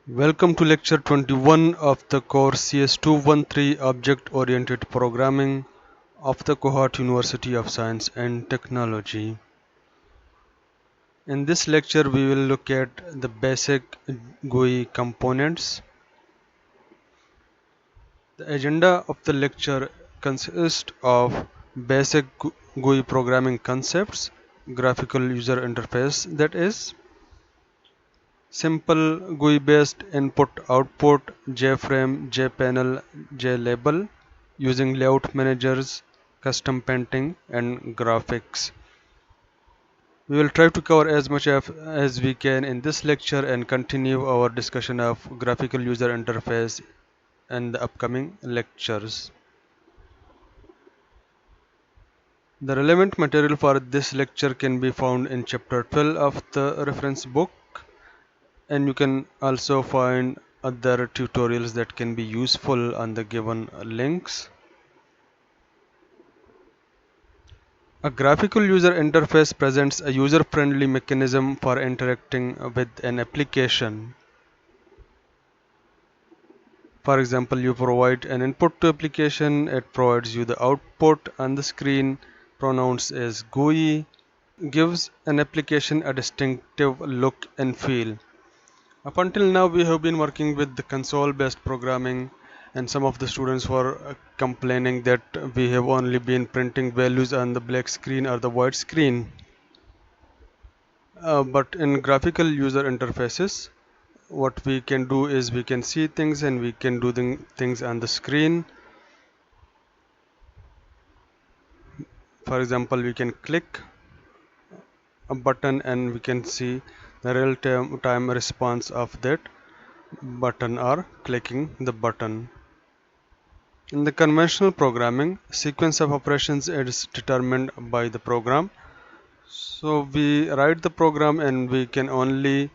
Welcome to lecture 21 of the course CS213 Object Oriented Programming of the Cohort University of Science and Technology. In this lecture we will look at the basic GUI components. The agenda of the lecture consists of basic GUI programming concepts, graphical user interface that is, simple GUI-based input-output, JFrame, JPanel, JLabel using layout managers, custom painting, and graphics. We will try to cover as much as we can in this lecture and continue our discussion of graphical user interface in the upcoming lectures. The relevant material for this lecture can be found in chapter 12 of the reference book, and you can also find other tutorials that can be useful on the given links. A graphical user interface presents a user-friendly mechanism for interacting with an application. For example, you provide an input to application, it provides you the output on the screen, pronounced as GUI, gives an application a distinctive look and feel. Up until now we have been working with the console-based programming, and some of the students were complaining that we have only been printing values on the black screen or the white screen. But in graphical user interfaces, what we can do is we can see things and we can do things on the screen. For example, we can click a button and we can see the real-time response of that button or clicking the button. In the conventional programming, sequence of operations is determined by the program. So we write the program and we can only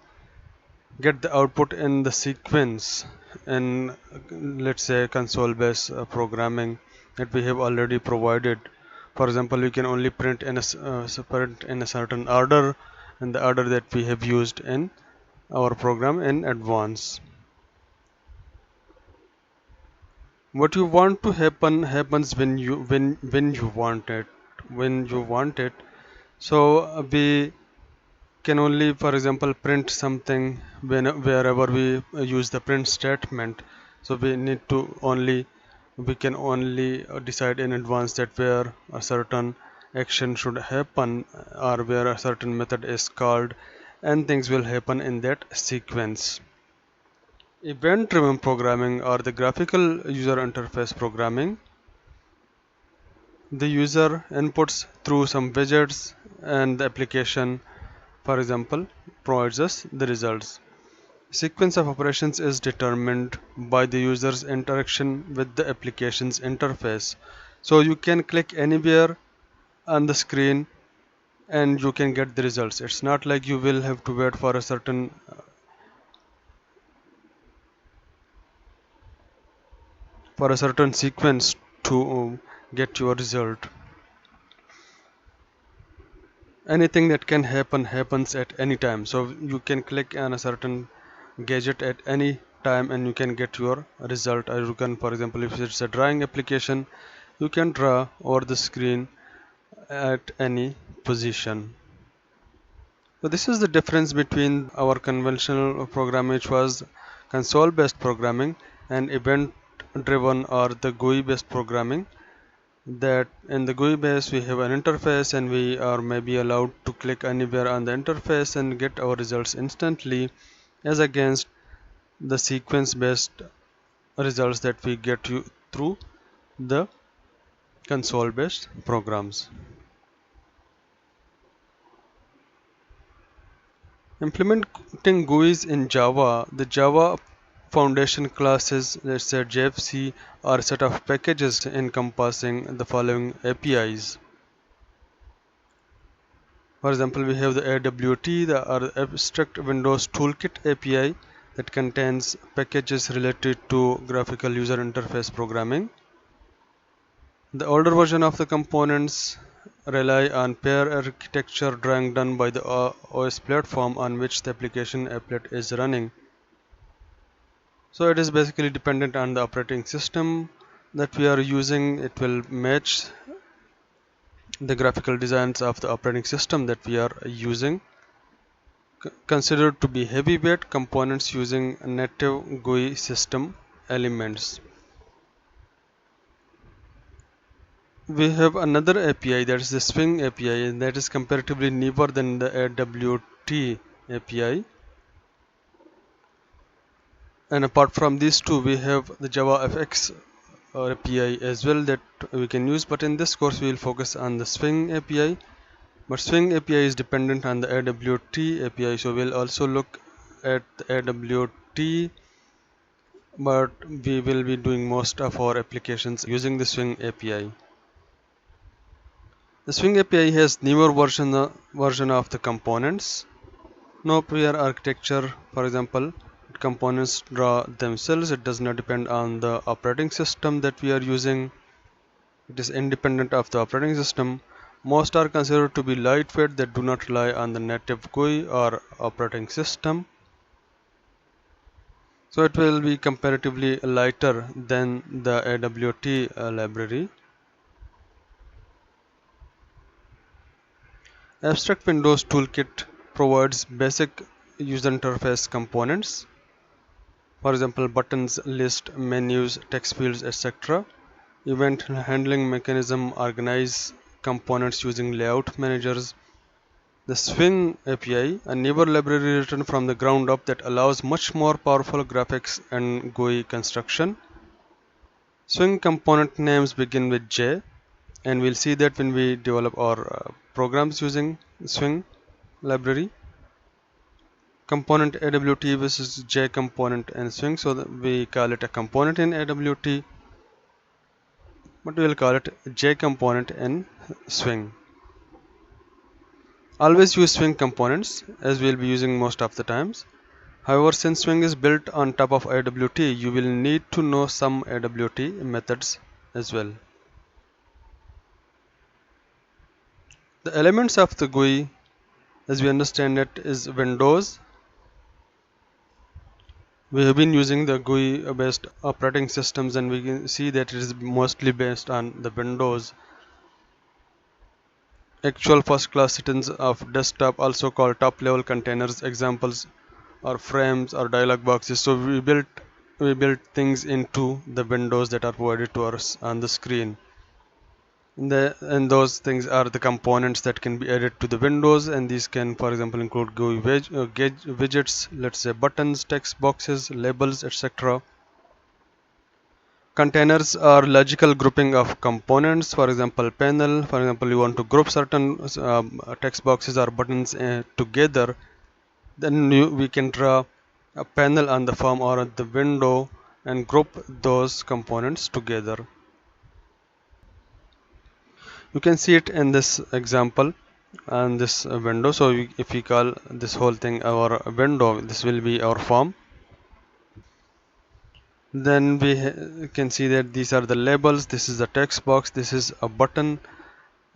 get the output in the sequence in, let's say, console-based programming that we have already provided. For example, we can only print in a certain order, in the order that we have used in our program in advance. What you want to happens when you want it. So we can only, for example, print something wherever we use the print statement. So we can only decide in advance that where a certain action should happen or where a certain method is called, and things will happen in that sequence. Event-driven programming or the graphical user interface programming, the user inputs through some widgets and the application, for example, provides us the results. Sequence of operations is determined by the user's interaction with the application's interface. So you can click anywhere on the screen and you can get the results. It's not like you will have to wait for a certain sequence to get your result. Anything that can happen happens at any time. So you can click on a certain gadget at any time and you can get your result. Or you can, for example, if it's a drawing application, you can draw over the screen at any position. So this is the difference between our conventional programming, which was console based programming, and event driven or the GUI based programming. That in the GUI base we have an interface and we are maybe allowed to click anywhere on the interface and get our results instantly, as against the sequence based results that we get through the console based programs. Implementing GUIs in Java, the Java foundation classes, let's say JFC, are a set of packages encompassing the following APIs. For example, we have the AWT, the Abstract Windows Toolkit API that contains packages related to graphical user interface programming. The older version of the components rely on pair architecture drawing done by the OS platform on which the application applet is running. So it is basically dependent on the operating system that we are using. It will match the graphical designs of the operating system that we are using. Considered to be heavyweight components using native GUI system elements. We have another API, that is the Swing API, and that is comparatively newer than the AWT API. And apart from these two, we have the JavaFX API as well that we can use, but in this course we will focus on the Swing API. But Swing API is dependent on the AWT API, so we'll also look at the AWT, but we will be doing most of our applications using the Swing API. The Swing API has newer version of the components. No prior architecture, for example, components draw themselves. It does not depend on the operating system that we are using. It is independent of the operating system. Most are considered to be lightweight that do not rely on the native GUI or operating system. So it will be comparatively lighter than the AWT library. Abstract Windows Toolkit provides basic user interface components. For example, buttons, list, menus, text fields, etc. Event handling mechanism organize components using layout managers. The Swing API, a newer library written from the ground up that allows much more powerful graphics and GUI construction. Swing component names begin with J, and we'll see that when we develop our programs using Swing library. Component AWT versus J component and Swing, so that we call it a component in AWT, but we will call it J component in Swing. Always use Swing components as we will be using most of the times. However, since Swing is built on top of AWT, you will need to know some AWT methods as well. The elements of the GUI, as we understand it, is Windows. We have been using the GUI based operating systems, and we can see that it is mostly based on the Windows. Actual first class citizens of desktop, also called top level containers, examples or frames or dialog boxes. So we built things into the windows that are provided to us on the screen. And those things are the components that can be added to the windows, and these can, for example, include GUI widgets, let's say buttons, text boxes, labels, etc. Containers are logical grouping of components. For example, panel. For example, you want to group certain text boxes or buttons together. Then we can draw a panel on the form or the window and group those components together. You can see it in this example and this window. So if we call this whole thing our window, this will be our form. Then we can see that these are the labels. This is the text box. This is a button,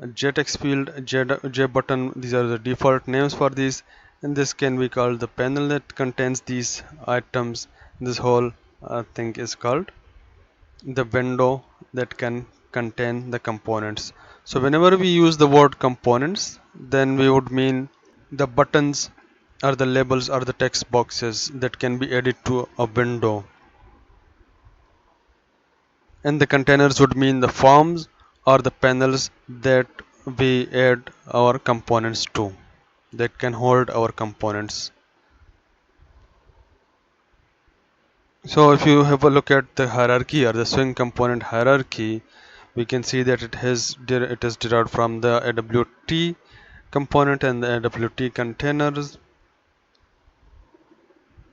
a JText field, J button. These are the default names for these. And this can be called the panel that contains these items. This whole thing is called the window that can contain the components. So whenever we use the word components, then we would mean the buttons or the labels or the text boxes that can be added to a window. And the containers would mean the forms or the panels that we add our components to, that can hold our components. So if you have a look at the hierarchy or the Swing component hierarchy, we can see that it is derived from the AWT component and the AWT containers,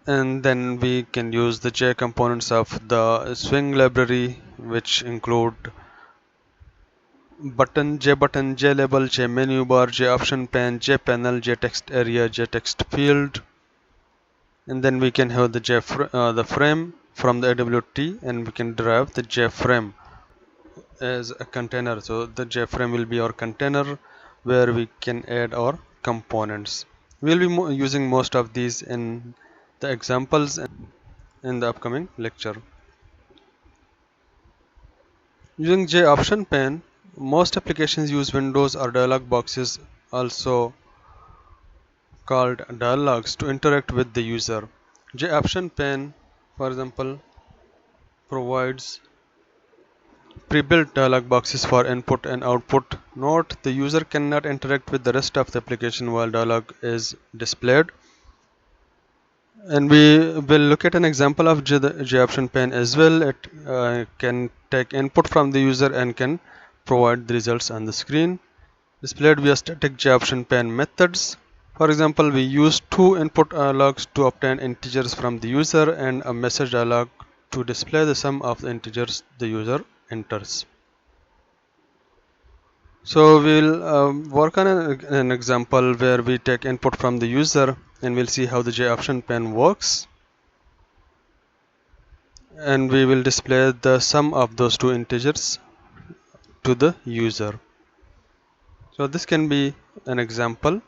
and then we can use the J components of the Swing library, which include button, JLabel, JMenu bar, JOptionPane, JPanel, JText area, JText field, and then we can have the frame from the AWT, and we can derive the JFrame as a container. So the JFrame will be our container where we can add our components. We'll be using most of these in the examples. in the upcoming lecture. Using JOptionPane, most applications use windows or dialog boxes, also called dialogues, to interact with the user. JOptionPane, for example, provides pre-built dialog boxes for input and output. Note, the user cannot interact with the rest of the application while dialog is displayed. And we will look at an example of JOptionPane as well. It can take input from the user and can provide the results on the screen, displayed via static JOptionPane methods. For example, we use two input dialogs to obtain integers from the user and a message dialog to display the sum of the integers the user enters. So we'll work on an example where we take input from the user, and we'll see how the JOptionPane works. And we will display the sum of those two integers to the user. So this can be an example.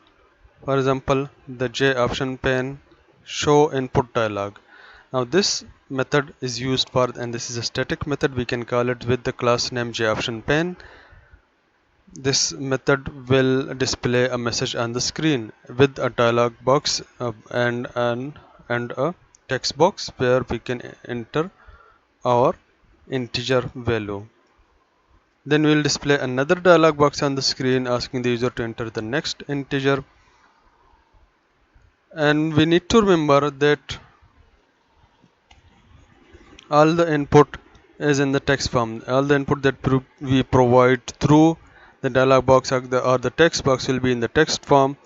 For example, the JOptionPane show input dialog. Now this method is used for, and this is a static method, we can call it with the class name JOptionPane. This method will display a message on the screen with a dialog box and a text box where we can enter our integer value. Then we will display another dialog box on the screen asking the user to enter the next integer. And we need to remember that all the input is in the text form. All the input that we provide through the dialog box or the text box will be in the text form.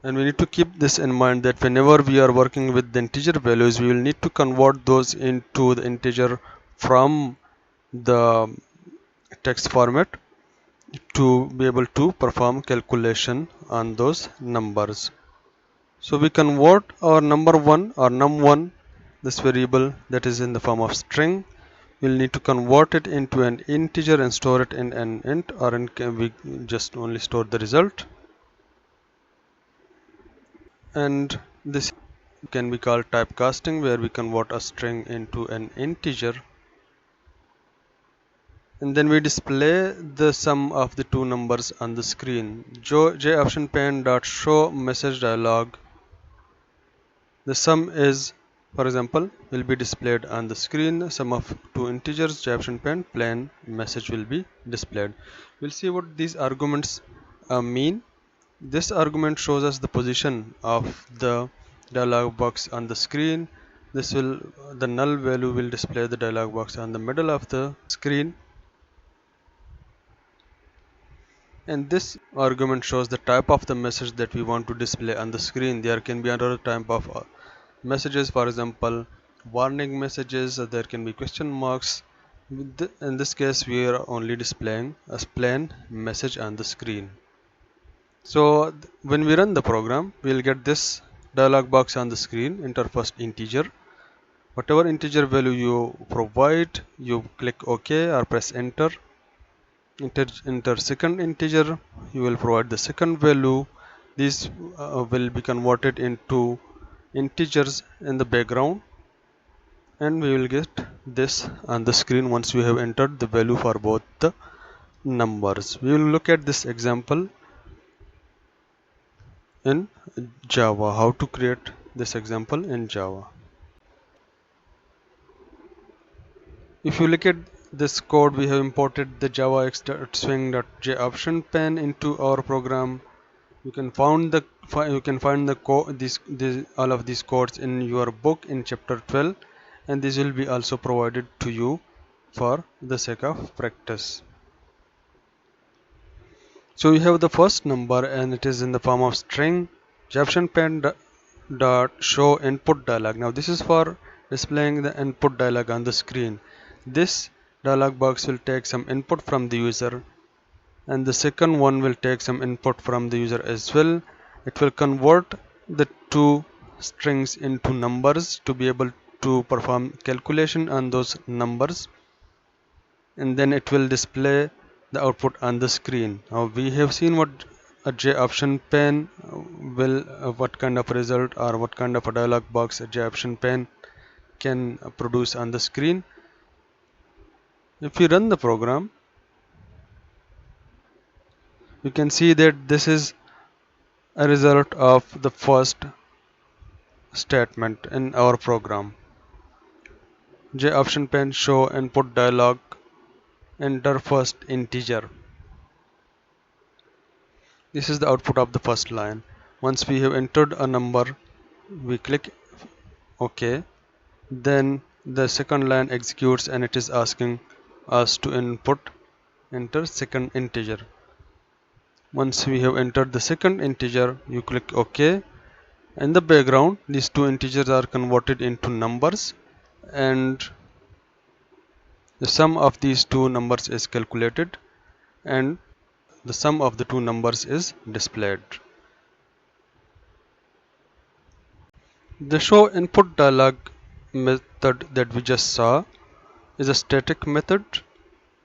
And we need to keep this in mind that whenever we are working with the integer values, we will need to convert those into the integer from the text format to be able to perform calculation on those numbers. So we convert our number 1 or num1, this variable that is in the form of string. We'll need to convert it into an integer and store it in an int, or we just only store the result. And this can be called typecasting, where we convert a string into an integer. And then we display the sum of the two numbers on the screen. JOptionPane.show message dialog. The sum is, for example, will be displayed on the screen. Sum of two integers, JOptionPane plain message will be displayed. We'll see what these arguments mean. This argument shows us the position of the dialog box on the screen. The null value will display the dialog box on the middle of the screen. And this argument shows the type of the message that we want to display on the screen. There can be another type of messages, for example, warning messages, there can be question marks. In this case, we are only displaying a plain message on the screen. So when we run the program, we'll get this dialog box on the screen. Enter first integer. Whatever integer value you provide, you click OK or press enter. Enter second integer, you will provide the second value. These will be converted into integers in the background, and we will get this on the screen once we have entered the value for both the numbers. We will look at this example in Java, how to create this example in Java. If you look at this code, we have imported the Java swing.JOptionPane into our program. You can find the all of these codes in your book in chapter 12, and this will be also provided to you for the sake of practice. So we have the first number, and it is in the form of string. JOptionPane dot show input dialog. Now this is for displaying the input dialog on the screen. This dialog box will take some input from the user, and the second one will take some input from the user as well. It will convert the two strings into numbers to be able to perform calculation on those numbers, and then it will display the output on the screen. Now we have seen what a JOptionPane will what kind of result or what kind of a dialog box a JOptionPane can produce on the screen. If you run the program, you can see that this is a result of the first statement in our program. JOptionPane show input dialog, enter first integer. This is the output of the first line. Once we have entered a number, we click OK. Then the second line executes and it is asking us to enter second integer. Once we have entered the second integer, you click OK. In the background, these two integers are converted into numbers and the sum of these two numbers is calculated and the sum of the two numbers is displayed. The show input dialog method that we just saw is a static method.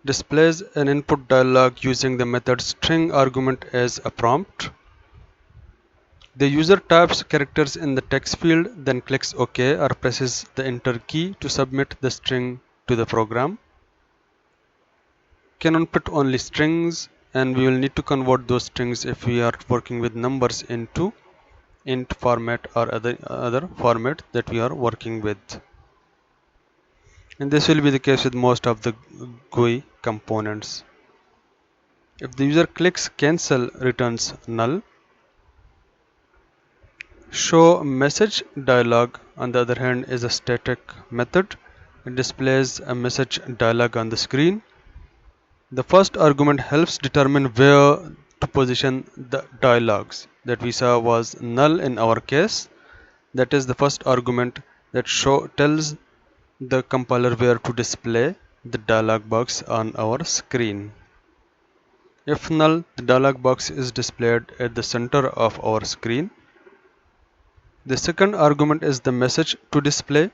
Displays an input dialog using the method string argument as a prompt. The user types characters in the text field, then clicks OK or presses the enter key to submit the string to the program. Can input only strings, and we will need to convert those strings if we are working with numbers into int format or other format that we are working with. And this will be the case with most of the GUI components. If the user clicks cancel, returns null. Show message dialog, on the other hand, is a static method. It displays a message dialog on the screen. The first argument helps determine where to position the dialogs. That we saw was null in our case. That is the first argument that tells the compiler where to display the dialog box on our screen. If null, the dialog box is displayed at the center of our screen. The second argument is the message to display.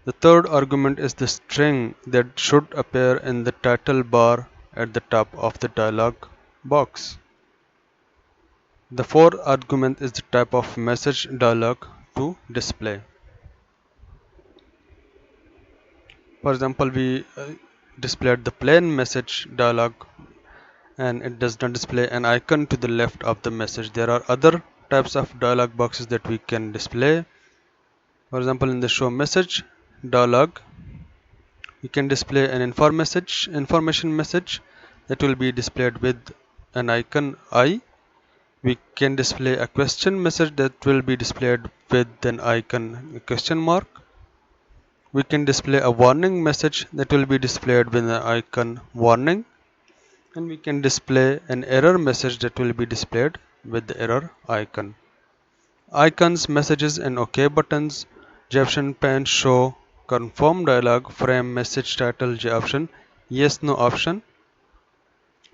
The third argument is the string that should appear in the title bar at the top of the dialog box. The fourth argument is the type of message dialog to display. For example, we displayed the plain message dialog and it does not display an icon to the left of the message. There are other types of dialog boxes that we can display. For example, in the show message dialog, we can display an information message that will be displayed with an icon I. We can display a question message that will be displayed with an icon question mark. We can display a warning message that will be displayed with an icon warning. And we can display an error message that will be displayed with the error icon. Icons, messages and OK buttons. JOptionPane show confirm dialog, frame, message title, JOption, yes no option.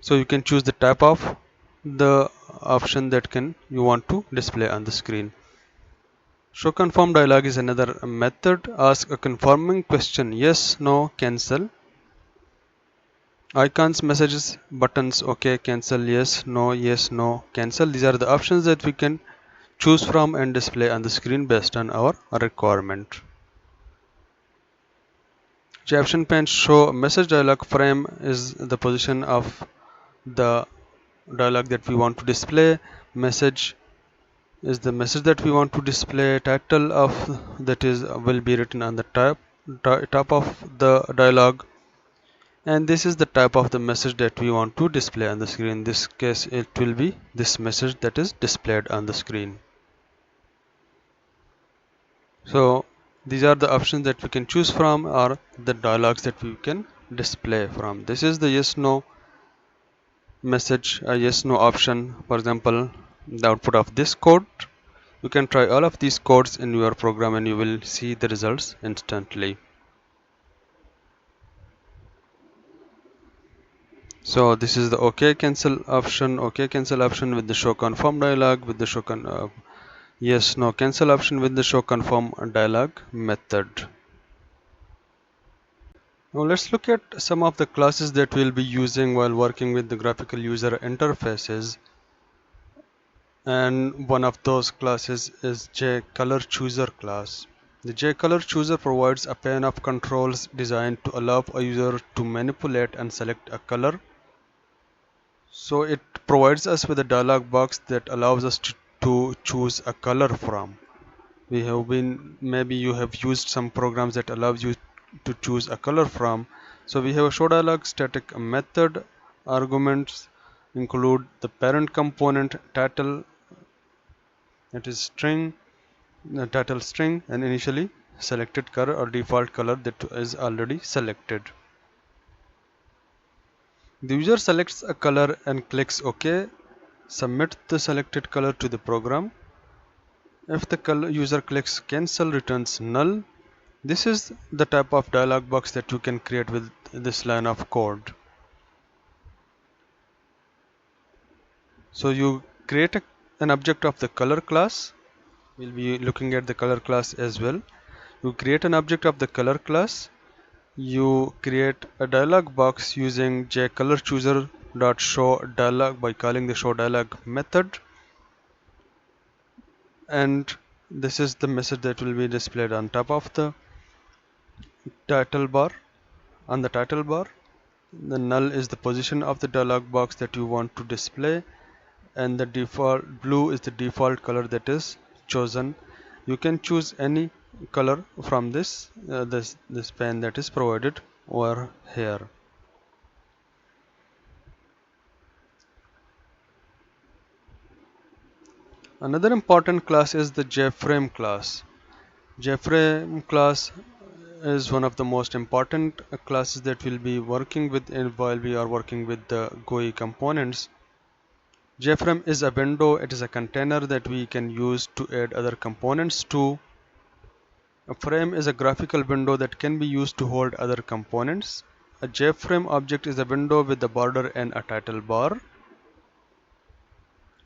So you can choose the type of the option that you want to display on the screen. Show confirm dialog is another method. Ask a confirming question, yes, no, cancel. Icons, messages, buttons, OK, cancel, yes, no, cancel. These are the options that we can choose from and display on the screen based on our requirement. JOptionPane show message dialog, frame is the position of the dialog that we want to display. Message is the message that we want to display. Title of that is will be written on the top of the dialog. And this is the type of the message that we want to display on the screen. In this case, it will be this message that is displayed on the screen. So these are the options that we can choose from, or the dialogues that we can display from. This is the yes no message, a yes no option. For example, the output of this code. You can try all of these codes in your program and you will see the results instantly. So this is the OK cancel option with the show confirm dialog, with the show yes no cancel option with the show confirm dialog method. Now let's look at some of the classes that we'll be using while working with the graphical user interfaces. and one of those classes is JColorChooser class. The JColorChooser provides a pane of controls designed to allow a user to manipulate and select a color. So it provides us with a dialog box that allows us to choose a color from. Maybe you have used some programs that allows you to choose a color from. So we have a show dialog static method. Arguments include the parent component title, that is string, the title string, and initially selected color or default color that is already selected. The user selects a color and clicks OK. Submit the selected color to the program. If the user clicks cancel, returns null. This is the type of dialog box that you can create with this line of code. So you create an object of the color class. We'll be looking at the color class as well. You create an object of the color class. You create a dialog box using jColorChooser.showDialog by calling the showDialog method. And this is the message that will be displayed on top of the title bar. On the title bar, the null is the position of the dialog box that you want to display, and the default blue is the default color that is chosen. You can choose any color from this pane that is provided over here. Another important class is the JFrame class. JFrame class is one of the most important classes that we'll be working with while we are working with the GUI components. JFrame is a window. It is a container that we can use to add other components to. A frame is a graphical window that can be used to hold other components. A JFrame object is a window with a border and a title bar.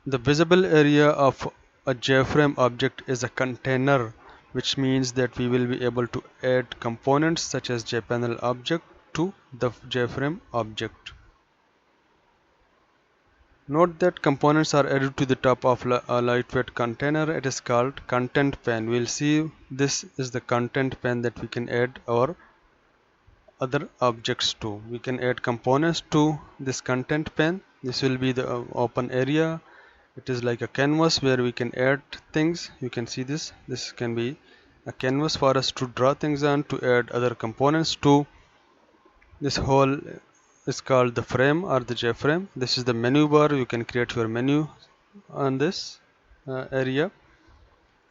The visible area of a JFrame object is a container, which means that we will be able to add components such as JPanel object to the JFrame object. Note that components are added to the top of a lightweight container. It is called content pane. We'll see this is the content pane that we can add our other objects to. We can add components to this content pane. This will be the open area. It is like a canvas where we can add things. You can see this. This can be a canvas for us to draw things on, to add other components to. This whole is called the frame or the JFrame. This is the menu bar. You can create your menu on this area,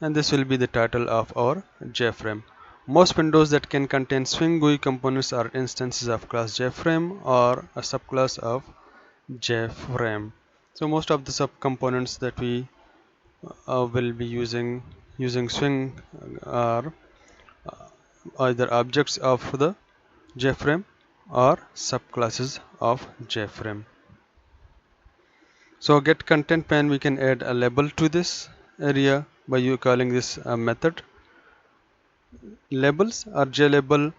and this will be the title of our JFrame. Most windows that can contain swing GUI components are instances of class JFrame or a subclass of JFrame. So most of the subcomponents that we will be using swing are either objects of the JFrame or subclasses of JFrame. So get content pane, we can add a label to this area by you calling this method. Labels or JLabel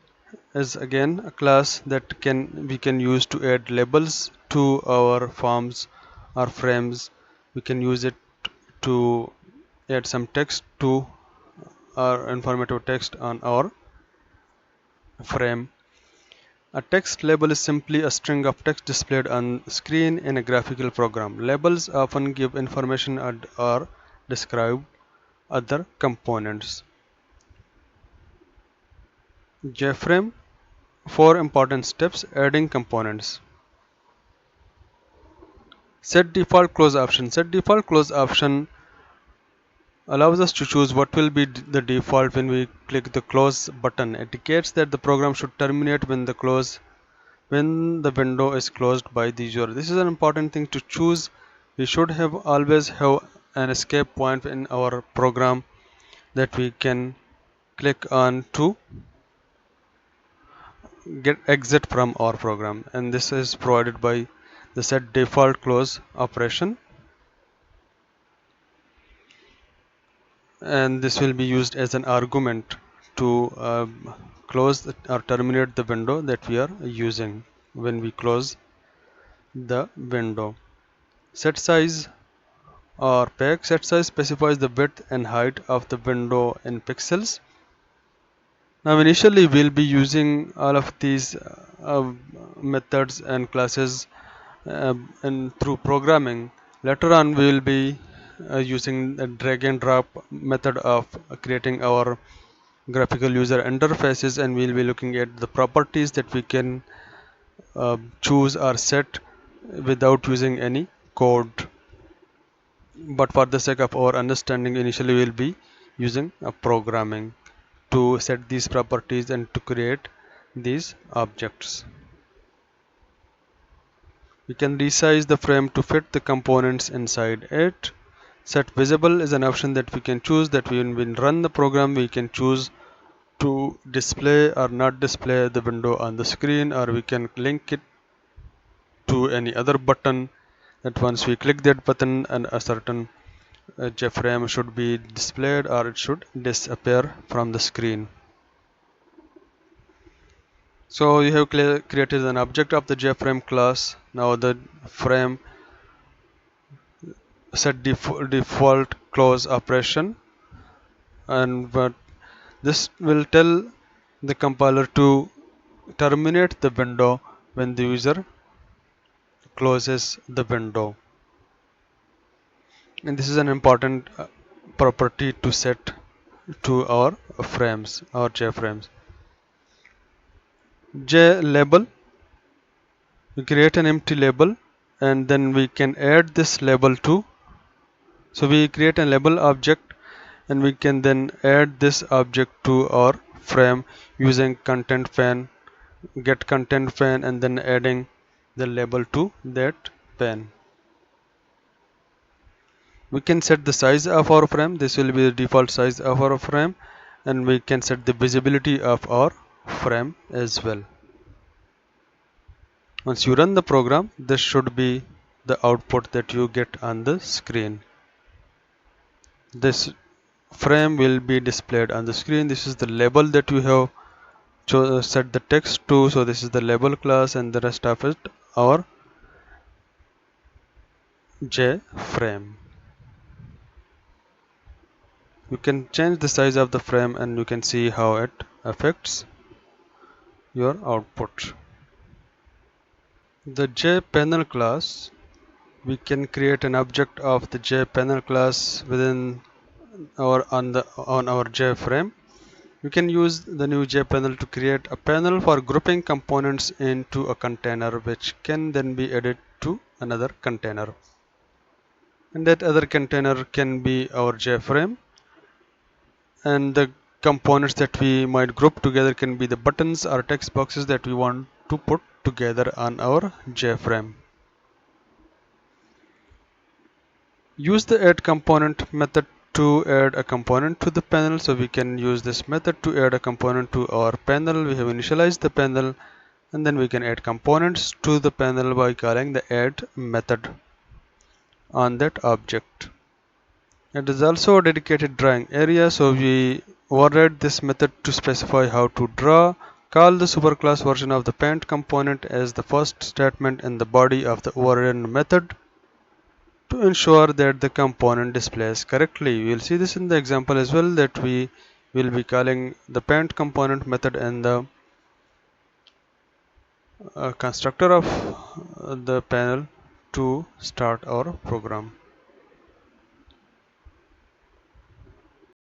is again a class that we can use to add labels to our forms or frames. We can use it to add some text to our informative text on our frame. A text label is simply a string of text displayed on screen in a graphical program. Labels often give information or describe other components. JFrame, 4 important steps. Adding components. Set default close option. Set default close option allows us to choose what will be the default when we click the close button. It indicates that the program should terminate when the window is closed by the user. This is an important thing to choose. We should always have an escape point in our program that we can click on to get exit from our program, and this is provided by the set default close operation, and this will be used as an argument to close or terminate the window that we are using when we close the window. Set size or peg. Set size specifies the width and height of the window in pixels. Now initially we'll be using all of these methods and classes and through programming. Later on we will be using a drag and drop method of creating our graphical user interfaces, and we'll be looking at the properties that we can choose or set without using any code. But for the sake of our understanding, initially we'll be using a programming to set these properties and to create these objects. We can resize the frame to fit the components inside it. Set visible is an option that we can choose, that when we run the program we can choose to display or not display the window on the screen, or we can link it to any other button, that once we click that button and a certain JFrame should be displayed or it should disappear from the screen. So you have created an object of the JFrame class. Now the frame set default close operation, and this will tell the compiler to terminate the window when the user closes the window. And this is an important property to set to our frames, our JFrames. JLabel, we create an empty label and then we can add this label to. So we create a label object and we can then add this object to our frame using content pane, get content pane, and then adding the label to that pane. We can set the size of our frame. This will be the default size of our frame, and we can set the visibility of our frame as well. Once you run the program, this should be the output that you get on the screen. This frame will be displayed on the screen. This is the label that you have set the text to. So this is the label class, and the rest of it our JFrame. You can change the size of the frame and you can see how it affects your output. The JPanel class, we can create an object of the JPanel class within on our JFrame. You can use the new JPanel to create a panel for grouping components into a container, which can then be added to another container. And that other container can be our JFrame, and the components that we might group together can be the buttons or text boxes that we want to put together on our JFrame. Use the add component method to add a component to the panel. So we can use this method to add a component to our panel. We have initialized the panel, and then we can add components to the panel by calling the add method on that object. It is also a dedicated drawing area, so we override this method to specify how to draw. Call the superclass version of the paint component as the first statement in the body of the overridden method to ensure that the component displays correctly. We will see this in the example as well, that we will be calling the paint component method in the constructor of the panel to start our program.